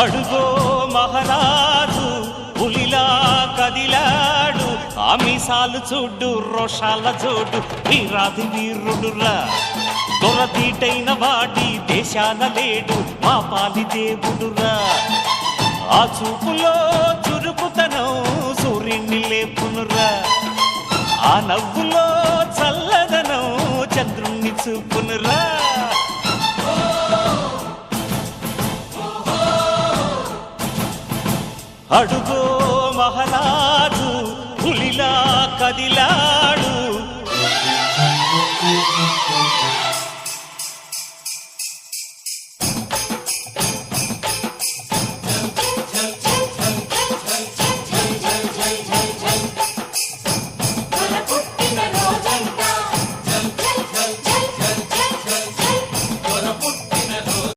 అడుగో మహారాజు పులిలా కదిలాడు, ఆ మీసాలు చూడు రోషాల జోడు, వీరాది వీరుడురా. దొరదీటైన వాడి దేశాన లేడు, మా పాలి దేవుడురా. ఆ చూపులో చురుకుతనం సూర్యుని లేపునురా, ఆ నవ్వులో చల్లదనం చంద్రుణ్ణి చూపునురా. అడుగో మహారాజు పులిలా కదిలా